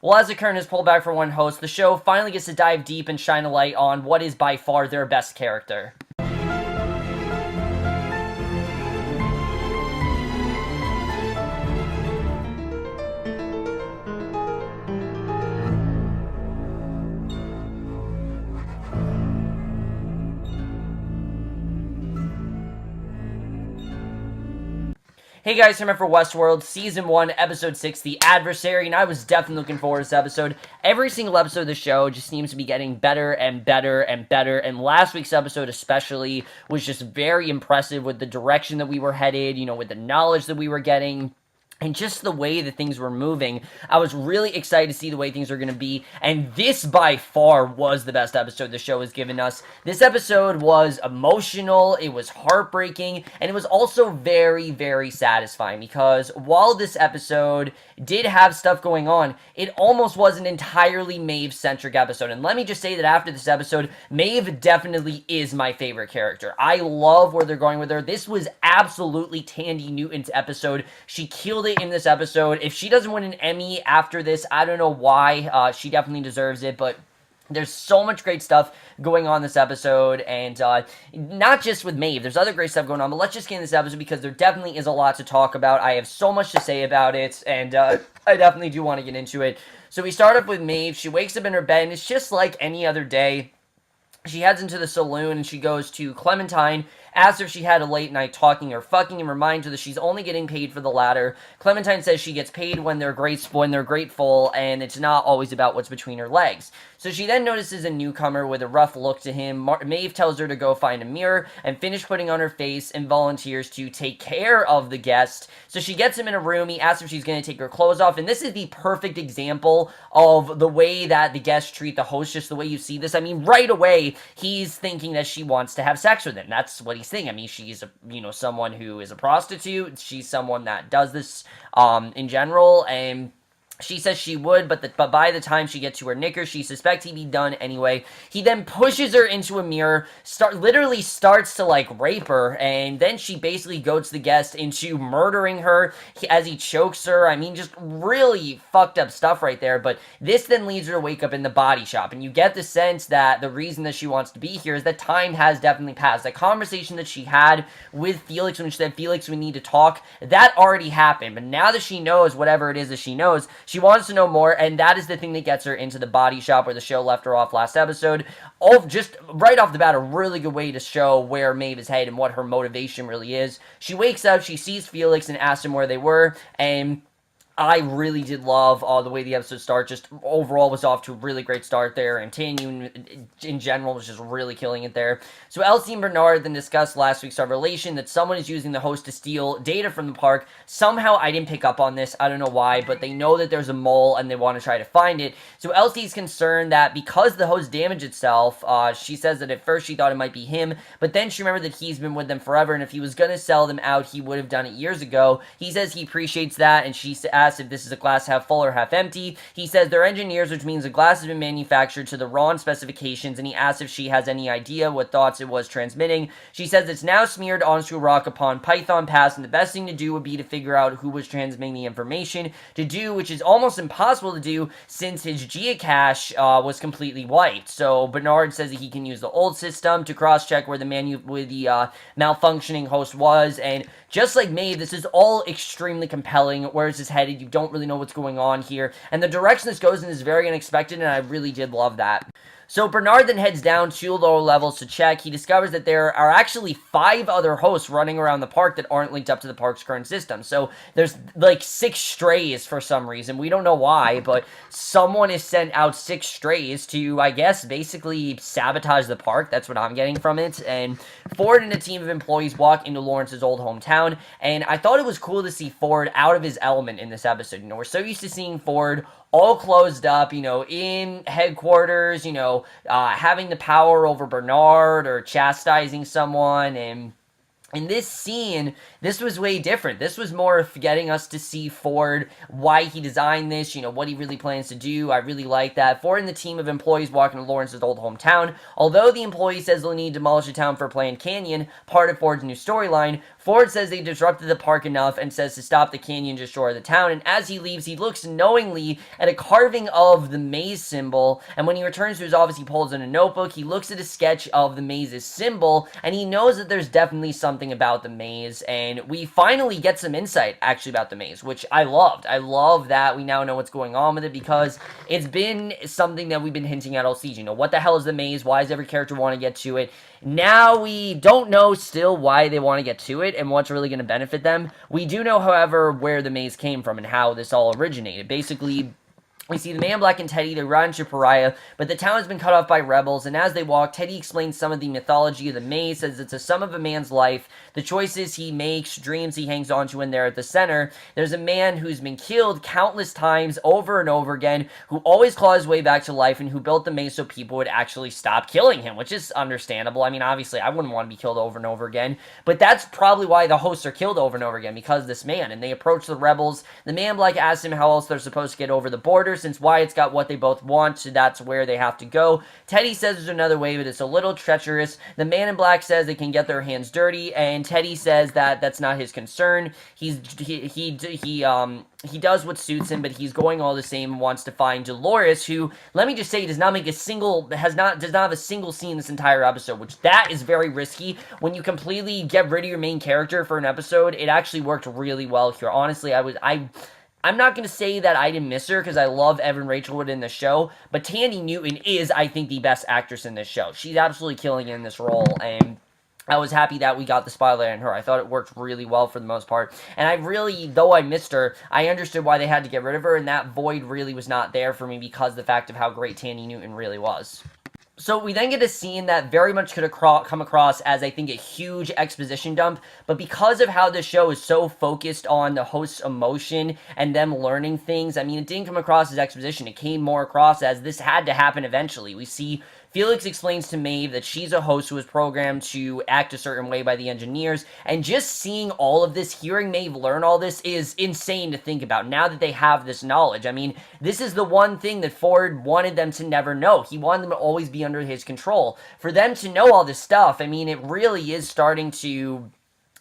Well, as the curtain is pulled back for one host, the show finally gets to dive deep and shine a light on what is by far their best character. Hey guys, I'm here for Westworld, Season 1, Episode 6, The Adversary, and I was definitely looking forward to this episode. Every single episode of the show just seems to be getting better and better and better, and last week's episode especially was just very impressive with the direction that we were headed, with the knowledge that we were getting, and just the way that things were moving. I was really excited to see the way things are going to be, and this by far was the best episode the show has given us. This episode was emotional, it was heartbreaking, and it was also very, very satisfying, because while this episode did have stuff going on, it almost was an entirely Maeve-centric episode. And let me just say that after this episode, Maeve definitely is my favorite character. I love where they're going with her. This was absolutely Tandy Newton's episode. She killed it in this episode. If she doesn't win an Emmy after this, I don't know why. She definitely deserves it, but there's so much great stuff going on this episode, and not just with Maeve. There's other great stuff going on, but let's just get in this episode because there definitely is a lot to talk about. I have so much to say about it, and I definitely do want to get into it. So we start off with Maeve. She wakes up in her bed, and it's just like any other day. She heads into the saloon, and she goes to Clementine, asks if she had a late night talking or fucking, and reminds her that she's only getting paid for the latter. Clementine says she gets paid when they're grateful, and it's not always about what's between her legs. So she then notices a newcomer with a rough look to him. Maeve tells her to go find a mirror and finish putting on her face, and volunteers to take care of the guest. So she gets him in a room. He asks if she's going to take her clothes off, and this is the perfect example of the way that the guests treat the host, just the way you see this. I mean, right away, he's thinking that she wants to have sex with him. That's what he's thinking. I mean, she's someone who is a prostitute. She's someone that does this in general, and she says she would, but by the time she gets to her knickers, she suspects he'd be done anyway. He then pushes her into a mirror, literally starts to, rape her, and then she basically goads the guest into murdering her as he chokes her. I mean, just really fucked up stuff right there, but this then leads her to wake up in the body shop, and you get the sense that the reason that she wants to be here is that time has definitely passed. That conversation that she had with Felix when she said, Felix, we need to talk, that already happened, but now that she knows whatever it is that she knows, she wants to know more, and that is the thing that gets her into the body shop where the show left her off last episode. Just right off the bat, a really good way to show where Maeve is headed and what her motivation really is. She wakes up, she sees Felix and asks him where they were, and I really did love the way the episode started. Just overall was off to a really great start there, and Tanya in general was just really killing it there. So Elsie and Bernard then discussed last week's revelation that someone is using the host to steal data from the park. Somehow I didn't pick up on this. I don't know why, but they know that there's a mole and they want to try to find it. So Elsie's concerned that because the host damaged itself, she says that at first she thought it might be him, but then she remembered that he's been with them forever, and if he was going to sell them out, he would have done it years ago. He says he appreciates that, and she asks if this is a glass half full or half empty. He says they're engineers, which means the glass has been manufactured to the wrong specifications, and he asks if she has any idea what thoughts it was transmitting. She says it's now smeared onto a rock upon Python Pass, and the best thing to do would be to figure out who was transmitting the information which is almost impossible to do since his geocache was completely wiped. So Bernard says that he can use the old system to cross-check where the malfunctioning host was, and just like Maeve, this is all extremely compelling. Where is this headed? You don't really know what's going on here. And the direction this goes in is very unexpected, and I really did love that. So Bernard then heads down to lower levels to check. He discovers that there are actually 5 other hosts running around the park that aren't linked up to the park's current system. So there's 6 strays for some reason. We don't know why, but someone has sent out 6 strays to, I guess, basically sabotage the park. That's what I'm getting from it. And Ford and a team of employees walk into Lawrence's old hometown, and I thought it was cool to see Ford out of his element in this episode. We're so used to seeing Ford all closed up, in headquarters, having the power over Bernard or chastising someone, and in this scene, this was way different. This was more of getting us to see Ford, why he designed this, what he really plans to do. I really like that. Ford and the team of employees walking to Lawrence's old hometown. Although the employee says they'll need to demolish the town for a planned canyon, part of Ford's new storyline, Ford says they disrupted the park enough and says to stop the canyon, destroy the town. And as he leaves, he looks knowingly at a carving of the maze symbol. And when he returns to his office, he pulls in a notebook. He looks at a sketch of the maze's symbol, and he knows that there's definitely something about the maze. And we finally get some insight, actually, about the maze, which I loved. I love that we now know what's going on with it, because it's been something that we've been hinting at all season. What the hell is the maze? Why does every character want to get to it? Now we don't know still why they want to get to it and what's really going to benefit them. We do know, however, where the maze came from and how this all originated. Basically, we see the Man in Black and Teddy, they run into Pariah, but the town has been cut off by rebels, and as they walk, Teddy explains some of the mythology of the maze, says it's a sum of a man's life, the choices he makes, dreams he hangs on to, and there at the center, there's a man who's been killed countless times over and over again, who always clawed his way back to life, and who built the maze so people would actually stop killing him, which is understandable. I mean, obviously, I wouldn't want to be killed over and over again, but that's probably why the hosts are killed over and over again, because of this man, and they approach the rebels. The Man in Black asks him how else they're supposed to get over the border, since Wyatt's got what they both want, so that's where they have to go. Teddy says there's another way, but it's a little treacherous. The Man in Black says they can get their hands dirty, and Teddy says that that's not his concern. He does what suits him, but he's going all the same and wants to find Dolores, who, let me just say, does not have a single scene this entire episode, which that is very risky. When you completely get rid of your main character for an episode, it actually worked really well here. Honestly, I'm not going to say that I didn't miss her, because I love Evan Rachel Wood in the show, but Thandie Newton is, I think, the best actress in this show. She's absolutely killing it in this role, and I was happy that we got the spotlight on her. I thought it worked really well for the most part, and I really, though I missed her, I understood why they had to get rid of her, and that void really was not there for me because of the fact of how great Thandie Newton really was. So we then get a scene that very much could have come across as, I think, a huge exposition dump, but because of how the show is so focused on the host's emotion and them learning things, I mean, it didn't come across as exposition. It came more across as this had to happen eventually. We see Felix explains to Maeve that she's a host who was programmed to act a certain way by the engineers, and just seeing all of this, hearing Maeve learn all this, is insane to think about now that they have this knowledge. I mean, this is the one thing that Ford wanted them to never know. He wanted them to always be under his control. For them to know all this stuff, I mean, it really is starting to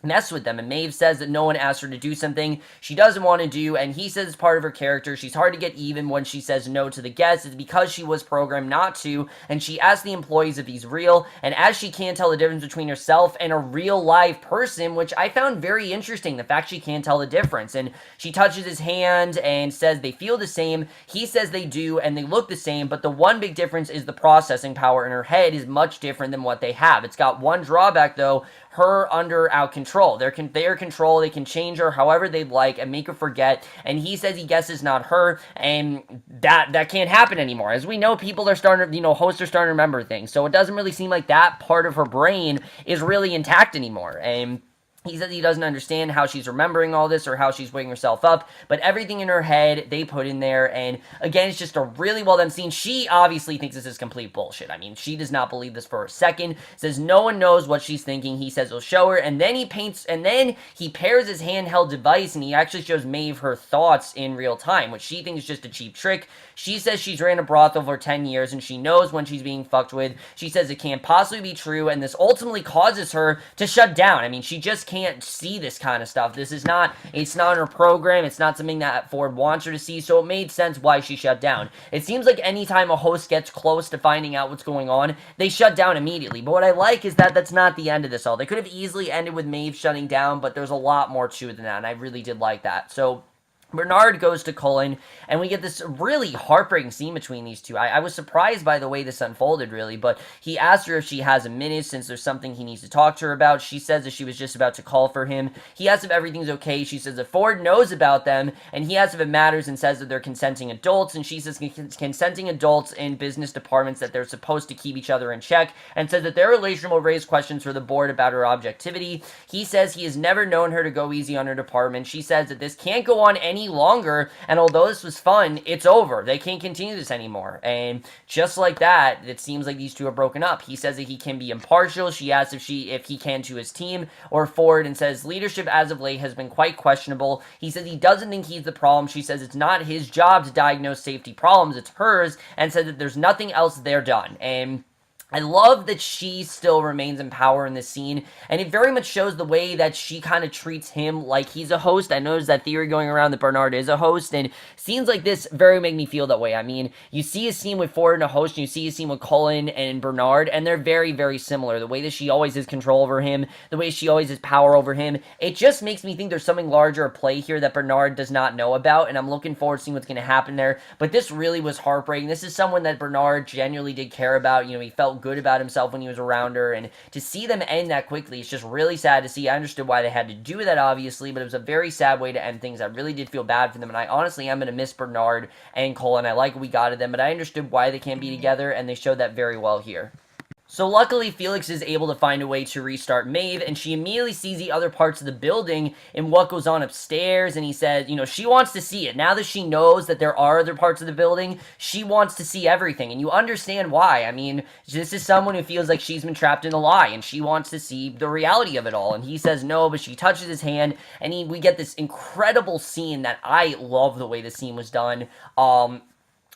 mess with them, and Maeve says that no one asked her to do something she doesn't want to do, and he says it's part of her character. She's hard to get even when she says no to the guests. It's because she was programmed not to, and she asks the employees if he's real, and as she can't tell the difference between herself and a real live person, which I found very interesting, the fact she can't tell the difference, and she touches his hand and says they feel the same. He says they do, and they look the same, but the one big difference is the processing power in her head is much different than what they have. It's got one drawback, though: her under our control. They're control. They can change her however they'd like and make her forget. And he says he guesses not her, and that can't happen anymore. As we know, people are starting to, hosts are starting to remember things. So it doesn't really seem like that part of her brain is really intact anymore. And he says he doesn't understand how she's remembering all this or how she's waking herself up, but everything in her head, they put in there, and again, it's just a really well done scene. She obviously thinks this is complete bullshit. I mean, she does not believe this for a second, says no one knows what she's thinking. He says he'll show her, and then he pairs his handheld device, and he actually shows Maeve her thoughts in real time, which she thinks is just a cheap trick. She says she's ran a brothel for 10 years, and she knows when she's being fucked with. She says it can't possibly be true, and this ultimately causes her to shut down. I mean, she just can't see this kind of stuff. It's not in her program. It's not something that Ford wants her to see, so it made sense why she shut down. It seems like anytime a host gets close to finding out what's going on, they shut down immediately. But what I like is that that's not the end of this all. They could have easily ended with Maeve shutting down, but there's a lot more to it than that, and I really did like that. So Bernard goes to Cullen, and we get this really heartbreaking scene between these two. I was surprised by the way this unfolded, really, but he asks her if she has a minute since there's something he needs to talk to her about. She says that she was just about to call for him. He asks if everything's okay. She says that Ford knows about them, and he asks if it matters and says that they're consenting adults, and she says consenting adults in business departments that they're supposed to keep each other in check, and says that their relation will raise questions for the board about her objectivity. He says he has never known her to go easy on her department. She says that this can't go on any any longer, and although this was fun, it's over. They can't continue this anymore. And just like that, it seems like these two are broken up. He says that he can be impartial. She asks if he can to his team or Ford, and says leadership as of late has been quite questionable. He says he doesn't think he's the problem. She says it's not his job to diagnose safety problems, it's hers, and said that there's nothing else they're done. And I love that she still remains in power in this scene, and it very much shows the way that she kind of treats him like he's a host. I know there's that theory going around that Bernard is a host, and scenes like this very make me feel that way. I mean, you see a scene with Ford and a host, and you see a scene with Cullen and Bernard, and they're very, very similar. The way that she always has control over him, the way she always has power over him, it just makes me think there's something larger at play here that Bernard does not know about, and I'm looking forward to seeing what's going to happen there. But this really was heartbreaking. This is someone that Bernard genuinely did care about. You know, he felt good about himself when he was around her, and to see them end that quickly, it's just really sad to see. I understood why they had to do that, obviously, but it was a very sad way to end things. I really did feel bad for them, and I honestly am going to miss Bernard and Colin. I like what we got of them, but I understood why they can't be together, and they showed that very well here. So luckily, Felix is able to find a way to restart Maeve, and she immediately sees the other parts of the building and what goes on upstairs, and he says, you know, she wants to see it. Now that she knows that there are other parts of the building, she wants to see everything, and you understand why. I mean, this is someone who feels like she's been trapped in a lie, and she wants to see the reality of it all, and he says no, but she touches his hand, and we get this incredible scene that I love the way the scene was done.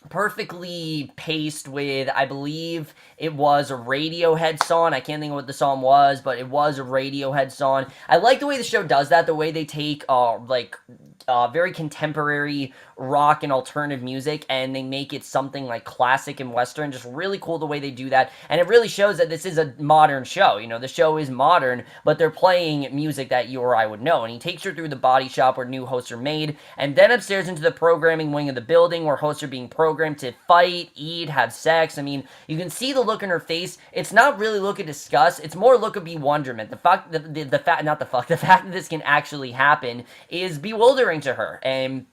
Perfectly paced with, I believe it was a Radiohead song. I can't think of what the song was, but it was a Radiohead song. I like the way the show does that, the way they take, very contemporary rock and alternative music, and they make it something like classic and western. Just really cool the way they do that, and it really shows that this is a modern show. You know, the show is modern, but they're playing music that you or I would know. And he takes her through the body shop where new hosts are made, and then upstairs into the programming wing of the building where hosts are being programmed to fight, eat, have sex. I mean, you can see the look in her face. It's not really look of disgust. It's more look of bewilderment. The fact that the fact that this can actually happen is bewildering to her. And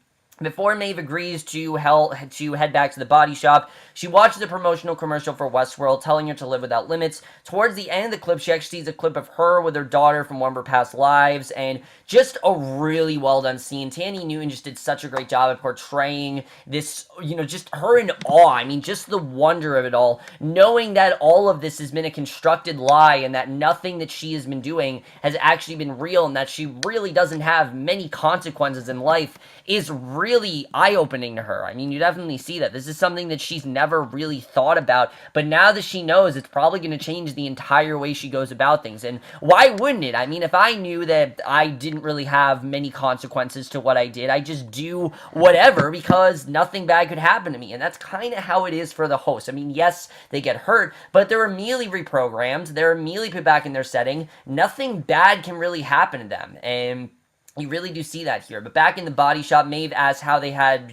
before Maeve agrees to head back to the body shop, she watches a promotional commercial for Westworld telling her to live without limits. Towards the end of the clip, she actually sees a clip of her with her daughter from one of her past lives, and just a really well done scene. Tandy Newton just did such a great job at portraying this, you know, just her in awe. I mean, just the wonder of it all, knowing that all of this has been a constructed lie and that nothing that she has been doing has actually been real, and that she really doesn't have many consequences in life, is really eye-opening to her. I mean, you definitely see that. This is something that she's never really thought about, but now that she knows, it's probably going to change the entire way she goes about things. And why wouldn't it? I mean, if I knew that I didn't really have many consequences to what I did, I just do whatever because nothing bad could happen to me. And that's kind of how it is for the host. I mean, yes, they get hurt, but they're immediately reprogrammed. They're immediately put back in their setting. Nothing bad can really happen to them. And you really do see that here. But back in the body shop, Maeve asks how they had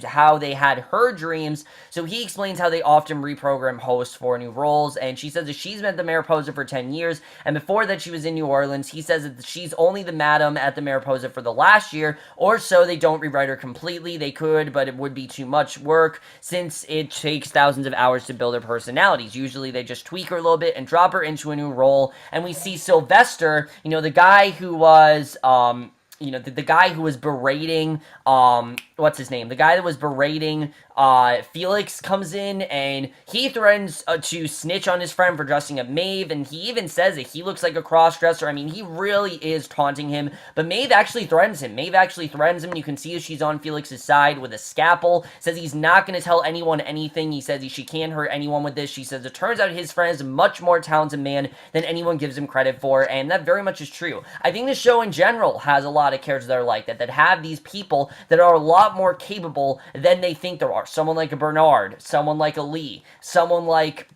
her dreams. So he explains how they often reprogram hosts for new roles. And she says that she's been at the Mariposa for 10 years. And before that, she was in New Orleans. He says that she's only the madam at the Mariposa for the last year or so. They don't rewrite her completely. They could, but it would be too much work since it takes thousands of hours to build her personalities. Usually they just tweak her a little bit and drop her into a new role. And we see Sylvester, you know, the guy who was, the guy who was berating, what's his name? The guy that was berating Felix comes in, and he threatens to snitch on his friend for dressing up Maeve, and he even says that he looks like a cross-dresser. I mean, he really is taunting him, but Maeve actually threatens him. You can see she's on Felix's side with a scalpel, says he's not going to tell anyone anything. He says she can't hurt anyone with this. She says it turns out his friend is a much more talented man than anyone gives him credit for, and that very much is true. I think the show in general has a lot of characters that are like that have these people that are a lot more capable than they think there are. Someone like a Bernard, someone like a Lee, someone like,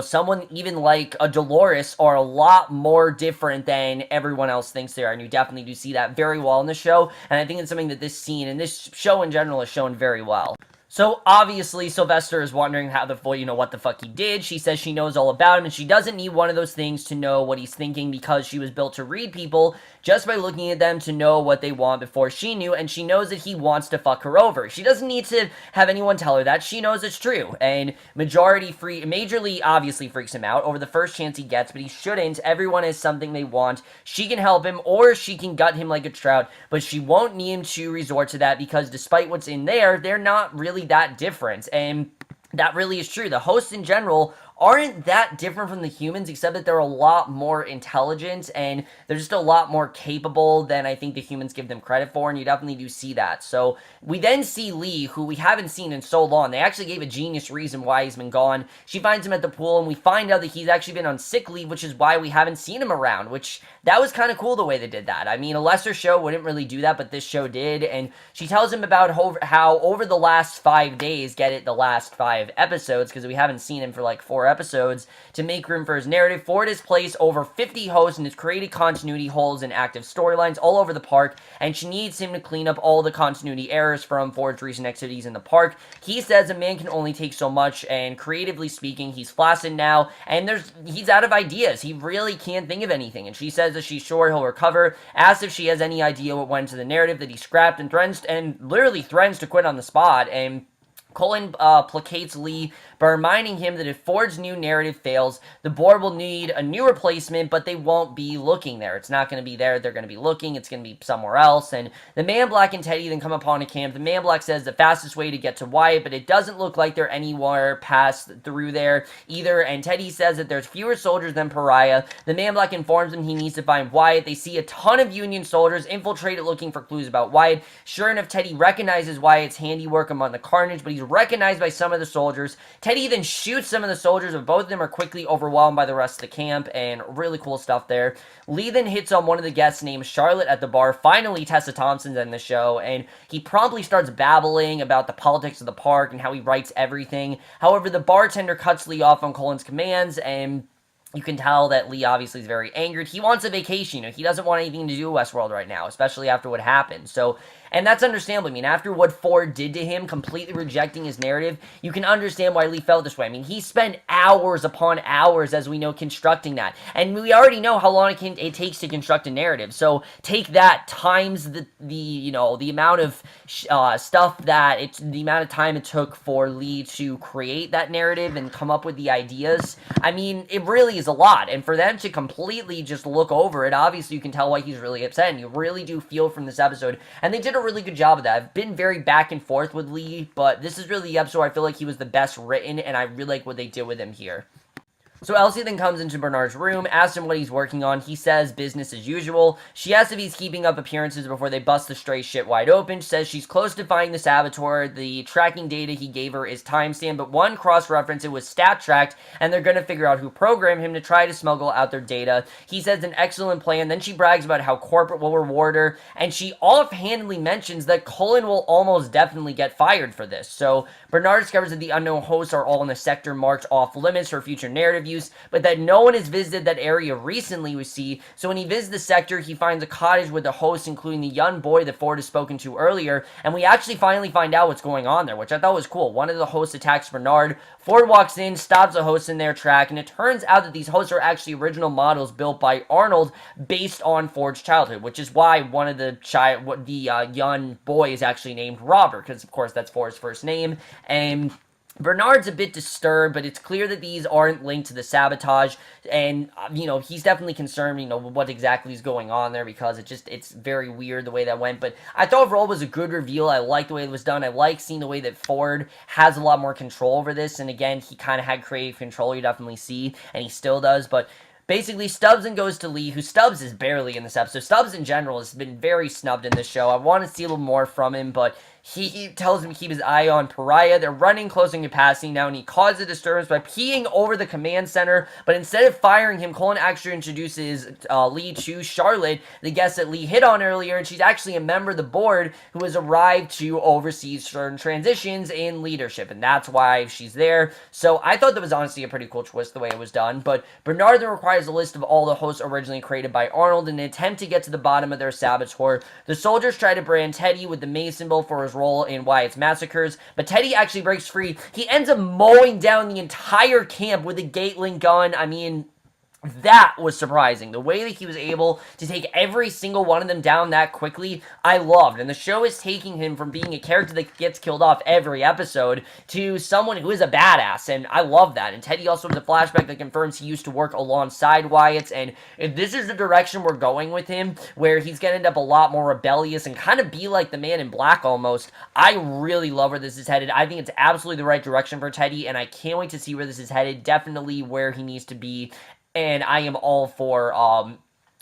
someone even like a Dolores are a lot more different than everyone else thinks they are, and you definitely do see that very well in the show, and I think it's something that this scene and this show in general has shown very well. So obviously Sylvester is wondering how what the fuck he did. She says she knows all about him and she doesn't need one of those things to know what he's thinking because she was built to read people just by looking at them to know what they want before she knew, and she knows that he wants to fuck her over. She doesn't need to have anyone tell her that. She knows it's true. And Major Lee obviously freaks him out over the first chance he gets, but he shouldn't. Everyone has something they want. She can help him or she can gut him like a trout, but she won't need him to resort to that because despite what's in there, they're not really that different, and that really is true. The hosts in general aren't that different from the humans, except that they're a lot more intelligent and they're just a lot more capable than I think the humans give them credit for, and you definitely do see that. So we then see Lee, who we haven't seen in so long. They actually gave a genius reason why he's been gone. She finds him at the pool, and we find out that he's actually been on sick leave, which is why we haven't seen him around, which that was kind of cool the way they did that. I mean, a lesser show wouldn't really do that, but this show did, and she tells him about how over the last 5 days, get it, the last 5 episodes, because we haven't seen him for like 4 episodes, to make room for his narrative, Ford has placed over 50 hosts and has created continuity holes and active storylines all over the park, and she needs him to clean up all the continuity errors from Ford's recent activities in the park. He says a man can only take so much, and creatively speaking, he's flaccid now, and he's out of ideas. He really can't think of anything, and she says that she's sure he'll recover, asks if she has any idea what went into the narrative that he scrapped, and literally threatens to quit on the spot, and Cullen placates Lee by reminding him that if Ford's new narrative fails, the board will need a new replacement, but they won't be looking there. It's not going to be there. They're going to be looking. It's going to be somewhere else. And the Man Black and Teddy then come upon a camp. The Man Black says the fastest way to get to Wyatt, but it doesn't look like they're anywhere past through there either. And Teddy says that there's fewer soldiers than Pariah. The Man Black informs him he needs to find Wyatt. They see a ton of Union soldiers infiltrated looking for clues about Wyatt. Sure enough, Teddy recognizes Wyatt's handiwork among the carnage, but he's recognized by some of the soldiers. Teddy then shoots some of the soldiers, but both of them are quickly overwhelmed by the rest of the camp, and really cool stuff there. Lee then hits on one of the guests named Charlotte at the bar. Finally, Tessa Thompson's in the show, and he promptly starts babbling about the politics of the park and how he writes everything. However, the bartender cuts Lee off on Cullen's commands, and you can tell that Lee obviously is very angered. He wants a vacation. He doesn't want anything to do with Westworld right now, especially after what happened. And that's understandable. I mean, after what Ford did to him, completely rejecting his narrative, you can understand why Lee felt this way. I mean, he spent hours upon hours, as we know, constructing that. And we already know how long it takes to construct a narrative. So take that times the amount of the amount of time it took for Lee to create that narrative and come up with the ideas. I mean, it really is a lot. And for them to completely just look over it, obviously you can tell why he's really upset. And you really do feel from this episode. And they did a really good job of that. I've been very back and forth with Lee, but this is really the episode where I feel like he was the best written, and I really like what they did with him here. So Elsie then comes into Bernard's room, asks him what he's working on. He says business as usual. She asks if he's keeping up appearances before they bust the stray shit wide open. She says she's close to finding the saboteur. The tracking data he gave her is timestamped, but one cross-reference, it was stat-tracked, and they're going to figure out who programmed him to try to smuggle out their data. He says an excellent plan. Then she brags about how corporate will reward her, and she offhandedly mentions that Cullen will almost definitely get fired for this. So Bernard discovers that the unknown hosts are all in the sector marked off limits for future narrative use, but that no one has visited that area recently, we see. So when he visits the sector, he finds a cottage with the hosts, including the young boy that Ford has spoken to earlier, and we actually finally find out what's going on there, which I thought was cool. One of the hosts attacks Bernard. Ford walks in, stops the hosts in their track, and it turns out that these hosts are actually original models built by Arnold based on Ford's childhood, which is why one of the young boy is actually named Robert, because of course that's Ford's first name. And Bernard's a bit disturbed, but it's clear that these aren't linked to the sabotage, and, he's definitely concerned, what exactly is going on there, because it's very weird the way that went, but I thought overall it was a good reveal. I like the way it was done. I like seeing the way that Ford has a lot more control over this, and again, he kind of had creative control, you definitely see, and he still does, but basically, Stubbs then goes to Lee, who Stubbs is barely in this episode. Stubbs, in general, has been very snubbed in this show. I want to see a little more from him, but he tells him to keep his eye on Pariah. They're running close in capacity now, and he causes a disturbance by peeing over the command center, but instead of firing him, Cullen actually introduces Lee to Charlotte, the guest that Lee hit on earlier, and she's actually a member of the board who has arrived to oversee certain transitions in leadership, and that's why she's there. So I thought that was honestly a pretty cool twist the way it was done, but Bernard then requires a list of all the hosts originally created by Arnold in an attempt to get to the bottom of their saboteur. The soldiers try to brand Teddy with the Mason symbol for his role in Wyatt's massacres, but Teddy actually breaks free. He ends up mowing down the entire camp with a Gatling gun. I mean, that was surprising. The way that he was able to take every single one of them down that quickly, I loved. And the show is taking him from being a character that gets killed off every episode to someone who is a badass, and I love that. And Teddy also has a flashback that confirms he used to work alongside Wyatt, and if this is the direction we're going with him, where he's going to end up a lot more rebellious and kind of be like the Man in Black almost, I really love where this is headed. I think it's absolutely the right direction for Teddy, and I can't wait to see where this is headed. Definitely where he needs to be. And I am all for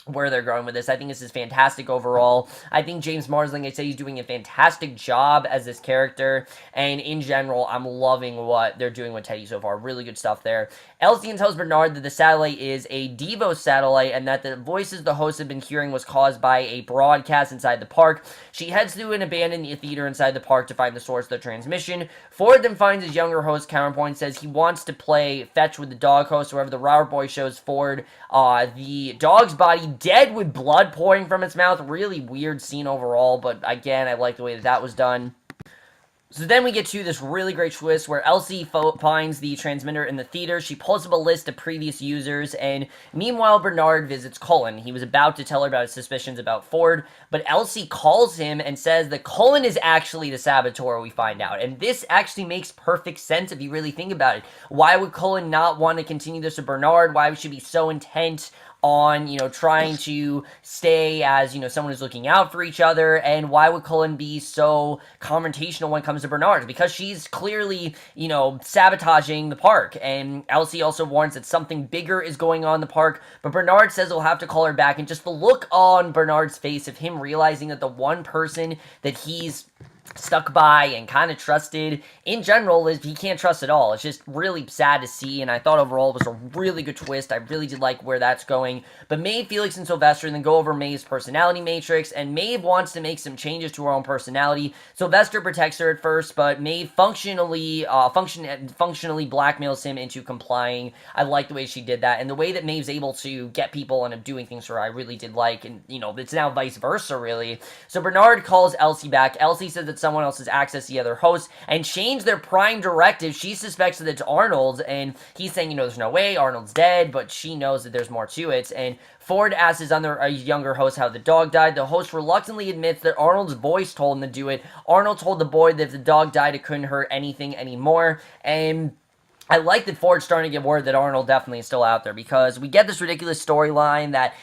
where they're going with this. I think this is fantastic overall. I think James Marsden, like I said, he's doing a fantastic job as this character. And in general, I'm loving what they're doing with Teddy so far. Really good stuff there. Elsie tells Bernard that the satellite is a Devo satellite and that the voices the hosts have been hearing was caused by a broadcast inside the park. She heads to an abandoned theater inside the park to find the source of the transmission. Ford then finds his younger host, Counterpoint, says he wants to play fetch with the dog host. However, the Robert Boy shows Ford the dog's body dead with blood pouring from its mouth. Really weird scene overall, but again, I like the way that was done. So then we get to this really great twist where Elsie finds the transmitter in the theater. She pulls up a list of previous users, and meanwhile, Bernard visits Cullen. He was about to tell her about his suspicions about Ford, but Elsie calls him and says that Cullen is actually the saboteur, we find out. And this actually makes perfect sense if you really think about it. Why would Cullen not want to continue this with Bernard? Why would she be so intent on, trying to stay as, someone who's looking out for each other? And why would Cullen be so confrontational when it comes to Bernard? Because she's clearly, sabotaging the park. And Elsie also warns that something bigger is going on in the park, but Bernard says he'll have to call her back. And just the look on Bernard's face of him realizing that the one person that he's stuck by and kind of trusted in general is he can't trust at all. It's just really sad to see, and I thought overall it was a really good twist. I really did like where that's going. But Maeve, Felix, and Sylvester then go over Maeve's personality matrix, and Maeve wants to make some changes to her own personality. Sylvester protects her at first, but Maeve functionally blackmails him into complying. I like the way she did that, and the way that Maeve's able to get people and doing things for her, I really did like, and it's now vice versa, really. So Bernard calls Elsie back. Elsie says that someone else has accessed the other hosts and changed their prime directive. She suspects that it's Arnold, and he's saying, there's no way, Arnold's dead, but she knows that there's more to it. And Ford asks his younger host how the dog died. The host reluctantly admits that Arnold's voice told him to do it. Arnold told the boy that if the dog died, it couldn't hurt anything anymore. And I like that Ford's starting to get word that Arnold definitely is still out there, because we get this ridiculous storyline that,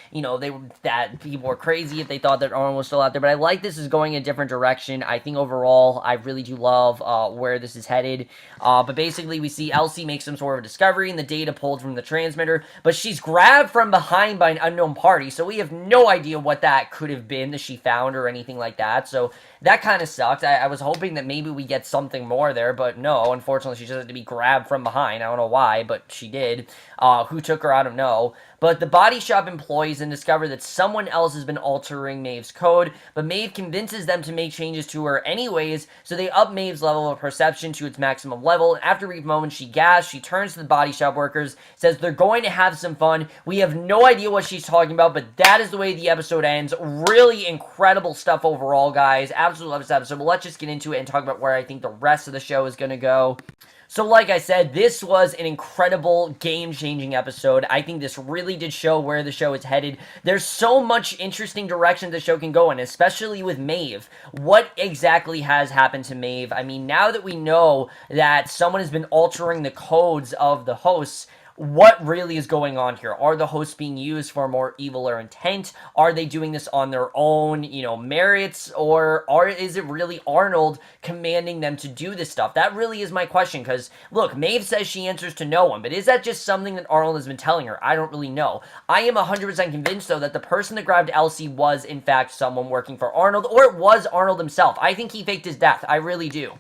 that people were crazy if they thought that Arnold was still out there, but I like this is going a different direction. I think overall, I really do love where this is headed, but basically we see Elsie make some sort of discovery and the data pulled from the transmitter, but she's grabbed from behind by an unknown party, so we have no idea what that could have been that she found or anything like that, so that kind of sucked. I was hoping that maybe we get something more there, but no, unfortunately she just had to be grabbed from behind. I don't know why, but she did. Who took her, I don't know. But the body shop employees then discover that someone else has been altering Maeve's code, but Maeve convinces them to make changes to her anyways, so they up Maeve's level of perception to its maximum level. After a brief moment, she gasps, she turns to the body shop workers, says they're going to have some fun. We have no idea what she's talking about, but that is the way the episode ends. Really incredible stuff overall, guys. Absolutely love this episode, but let's just get into it and talk about where I think the rest of the show is going to go. So like I said, this was an incredible, game-changing episode. I think this really did show where the show is headed. There's so much interesting direction the show can go in, especially with Maeve. What exactly has happened to Maeve? I mean, now that we know that someone has been altering the codes of the hosts, what really is going on here? Are the hosts being used for more evil or intent? Are they doing this on their own, merits? Or is it really Arnold commanding them to do this stuff? That really is my question, because, look, Maeve says she answers to no one, but is that just something that Arnold has been telling her? I don't really know. I am 100% convinced, though, that the person that grabbed Elsie was, in fact, someone working for Arnold, or it was Arnold himself. I think he faked his death. I really do.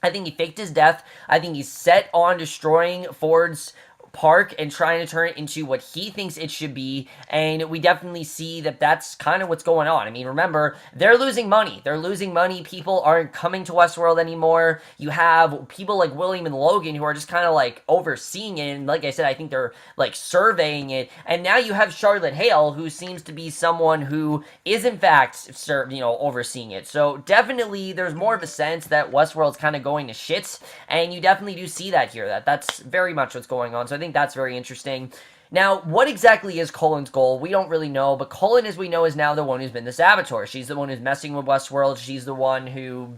I think he faked his death. I think he's set on destroying Ford's park and trying to turn it into what he thinks it should be, and we definitely see that that's kind of what's going on. I mean, remember, they're losing money. They're losing money. People aren't coming to Westworld anymore. You have people like William and Logan who are just kind of like overseeing it, and like I said, I think they're like surveying it, and now you have Charlotte Hale, who seems to be someone who is in fact, overseeing it. So definitely there's more of a sense that Westworld's kind of going to shit, and you definitely do see that here. That's very much what's going on. So I think that's very interesting. Now, what exactly is Cullen's goal? We don't really know, but Cullen, as we know, is now the one who's been the saboteur. She's the one who's messing with Westworld. She's the one who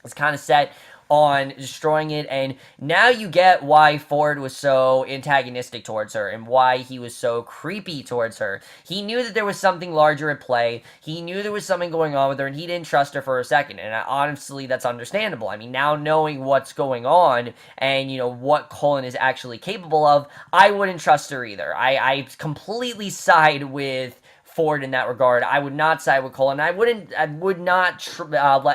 is kind of set on destroying it, and now you get why Ford was so antagonistic towards her and why he was so creepy towards her. He knew that there was something larger at play. He knew there was something going on with her, and he didn't trust her for a second, and honestly, that's understandable. I mean, now knowing what's going on and, what Cullen is actually capable of, I wouldn't trust her either. I completely side with Ford in that regard. I would not side with Cullen. I would not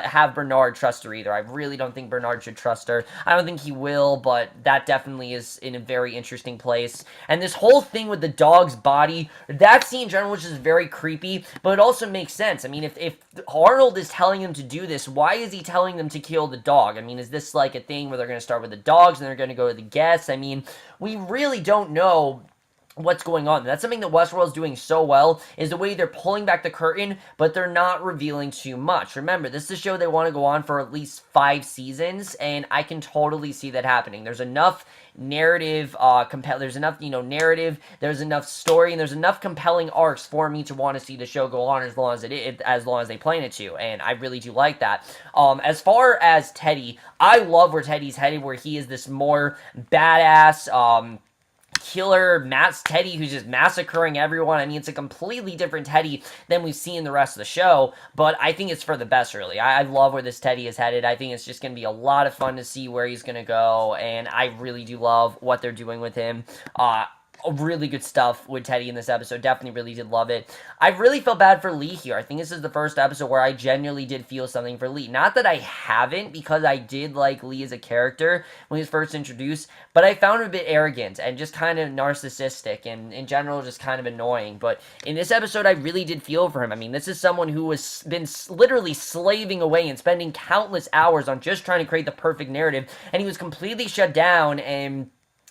have Bernard trust her either. I really don't think Bernard should trust her. I don't think he will, but that definitely is in a very interesting place. And this whole thing with the dog's body, that scene in general was just very creepy, but it also makes sense. I mean, if Arnold is telling them to do this, why is he telling them to kill the dog? I mean, is this like a thing where they're going to start with the dogs and they're going to go to the guests? I mean, we really don't know what's going on. That's something that Westworld's doing so well, is the way they're pulling back the curtain, but they're not revealing too much. Remember, this is a show they want to go on for at least 5 seasons, and I can totally see that happening. There's enough narrative, there's enough, narrative, there's enough story, and there's enough compelling arcs for me to want to see the show go on as long as they plan it to, and I really do like that. As far as Teddy, I love where Teddy's headed, where he is this more badass, killer Teddy who's just massacring everyone. I mean, it's a completely different Teddy than we've seen the rest of the show, but I think it's for the best, really. I love where this Teddy is headed. I think it's just going to be a lot of fun to see where he's going to go, and I really do love what they're doing with him. Really good stuff with Teddy in this episode. Definitely really did love it. I really felt bad for Lee here. I think this is the first episode where I genuinely did feel something for Lee. Not that I haven't, because I did like Lee as a character when he was first introduced, but I found him a bit arrogant and just kind of narcissistic and in general just kind of annoying. But in this episode, I really did feel for him. I mean, this is someone who has been literally slaving away and spending countless hours on just trying to create the perfect narrative, and he was completely shut down, and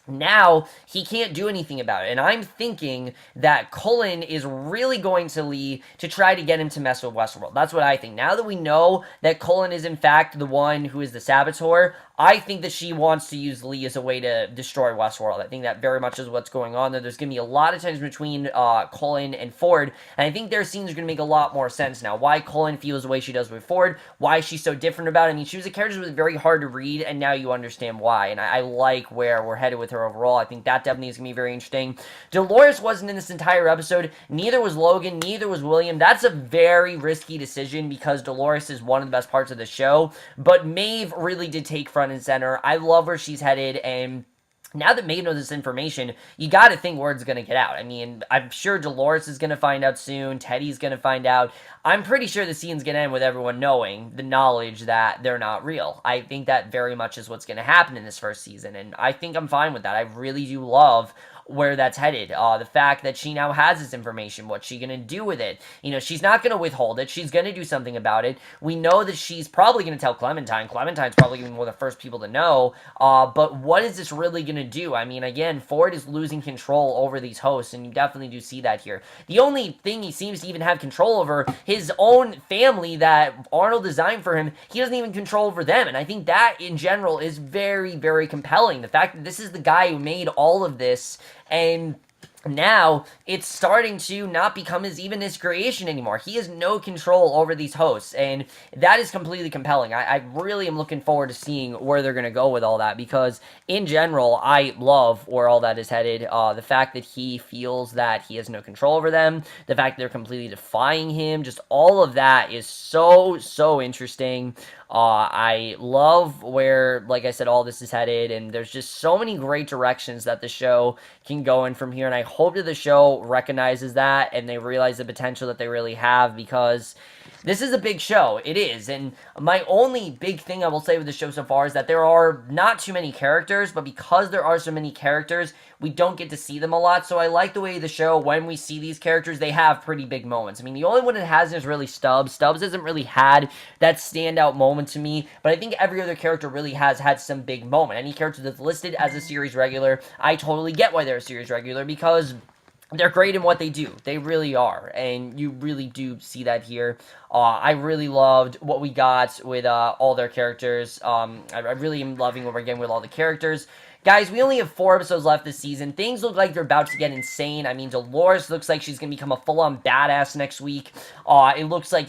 now he can't do anything about it. And I'm thinking that Cullen is really going to Lee to try to get him to mess with Westworld. That's what I think. Now that we know that Cullen is in fact the one who is the saboteur, I think that she wants to use Lee as a way to destroy Westworld. I think that very much is what's going on there. There's going to be a lot of tension between Cullen and Ford, and I think their scenes are going to make a lot more sense now. Why Cullen feels the way she does with Ford, why she's so different about it. I mean, she was a character that was very hard to read, and now you understand why, and I like where we're headed with her overall. I think that definitely is going to be very interesting. Dolores wasn't in this entire episode. Neither was Logan. Neither was William. That's a very risky decision because Dolores is one of the best parts of the show, but Maeve really did take front and center. I love where she's headed, and now that Maeve knows this information, you gotta think word's gonna get out. I mean, I'm sure Dolores is gonna find out soon, Teddy's gonna find out. I'm pretty sure the scene's gonna end with everyone knowing the knowledge that they're not real. I think that very much is what's gonna happen in this first season, and I think I'm fine with that. I really do love where that's headed. The fact that she now has this information, what's she gonna do with it? She's not gonna withhold it. She's gonna do something about it. We know that she's probably gonna tell Clementine. Clementine's probably gonna be one of the first people to know. But what is this really gonna do? I mean, again, Ford is losing control over these hosts, and you definitely do see that here. The only thing he seems to even have control over, his own family that Arnold designed for him, he doesn't even control over them. And I think that, in general, is very, very compelling. The fact that this is the guy who made all of this, and now it's starting to not become even his creation anymore. He has no control over these hosts, and that is completely compelling. I really am looking forward to seeing where they're going to go with all that, because in general, I love where all that is headed. The fact that he feels that he has no control over them, the fact that they're completely defying him, just all of that is so, so interesting. I love where, like I said, all this is headed, and there's just so many great directions that the show can go in from here, and I hope that the show recognizes that and they realize the potential that they really have, because this is a big show. It is. And my only big thing I will say with the show so far is that there are not too many characters, but because there are so many characters, we don't get to see them a lot. So I like the way the show, when we see these characters, they have pretty big moments. I mean, the only one it hasn't is really Stubbs. Stubbs hasn't really had that standout moment to me, but I think every other character really has had some big moment. Any character that's listed as a series regular, I totally get why they're a series regular, because they're great in what they do. They really are, and you really do see that here. I really loved what we got with all their characters. I really am loving what we're getting with all the characters. Guys, we only have 4 episodes left this season. Things look like they're about to get insane. I mean, Dolores looks like she's going to become a full-on badass next week. It looks like,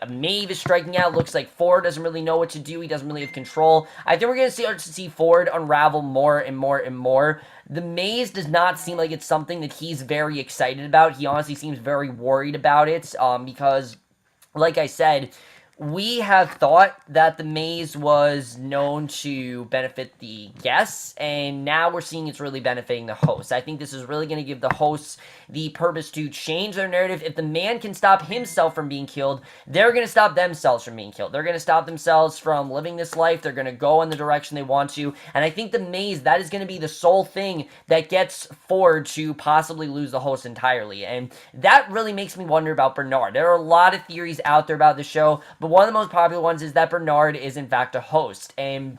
Maeve is striking out. It looks like Ford doesn't really know what to do. He doesn't really have control. I think we're going to start to see Ford unravel more and more and more. The maze does not seem like it's something that he's very excited about. He honestly seems very worried about it, because, like I said, we have thought that the maze was known to benefit the guests, and now we're seeing it's really benefiting the hosts. I think this is really going to give the hosts the purpose to change their narrative. If the man can stop himself from being killed, they're going to stop themselves from being killed. They're going to stop themselves from living this life. They're going to go in the direction they want to, and I think the maze, that is going to be the sole thing that gets Ford to possibly lose the host entirely, and that really makes me wonder about Bernard. There are a lot of theories out there about the show, but one of the most popular ones is that Bernard is in fact a host, and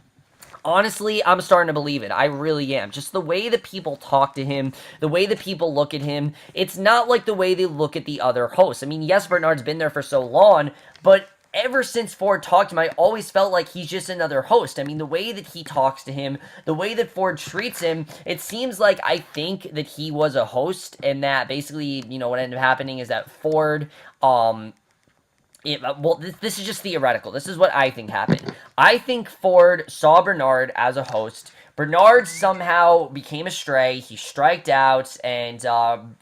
honestly, I'm starting to believe it. I really am. Just the way that people talk to him, the way that people look at him, it's not like the way they look at the other hosts. I mean, yes, Bernard's been there for so long, but ever since Ford talked to him, I always felt like he's just another host. I mean, the way that he talks to him, the way that Ford treats him, it seems like I think that he was a host, and that basically, what ended up happening is that Ford, this is just theoretical. This is what I think happened. I think Ford saw Bernard as a host. Bernard somehow became a stray. He striked out, and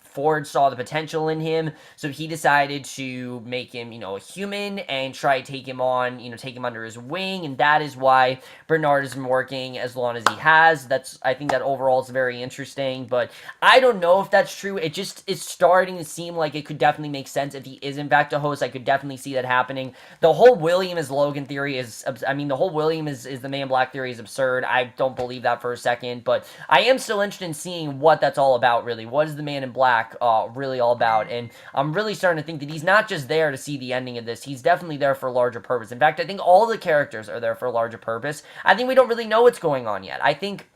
Ford saw the potential in him, so he decided to make him, a human and try to take him on, take him under his wing, and that is why Bernard has been working as long as he has. I think that overall is very interesting, but I don't know if that's true. It just is starting to seem like it could definitely make sense if he is in fact a host. I could definitely see that happening. The whole William is Logan theory is, the whole William is the Man in Black theory is absurd. I don't believe that for a second, but I am still interested in seeing what that's all about, really. What is the Man in Black really all about? And I'm really starting to think that he's not just there to see the ending of this. He's definitely there for a larger purpose. In fact, I think all the characters are there for a larger purpose. I think we don't really know what's going on yet. I think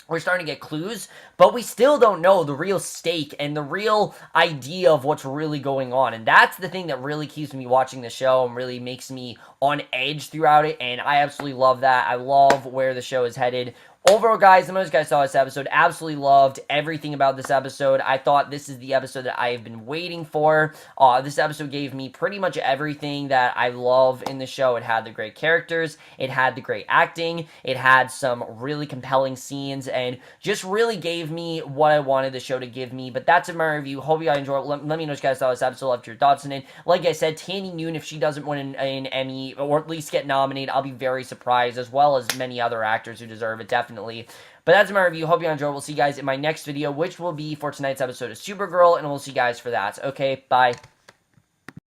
we're starting to get clues, but we still don't know the real stake and the real idea of what's really going on. And that's the thing that really keeps me watching the show and really makes me on edge throughout it. And I absolutely love that. I love where the show is headed. Overall, guys, the most guys saw this episode. Absolutely loved everything about this episode. I thought this is the episode that I have been waiting for. This episode gave me pretty much everything that I love in the show. It had the great characters. It had the great acting. It had some really compelling scenes, and just really gave me what I wanted the show to give me. But that's in my review. Hope you guys enjoyed. Let me know what you guys saw this episode. Left your thoughts on it. Like I said, Tandy Noon, if she doesn't win an Emmy, or at least get nominated, I'll be very surprised, as well as many other actors who deserve it, definitely. But that's my review. Hope you enjoyed. We'll see you guys in my next video, which will be for tonight's episode of Supergirl, and we'll see you guys for that. Okay, bye.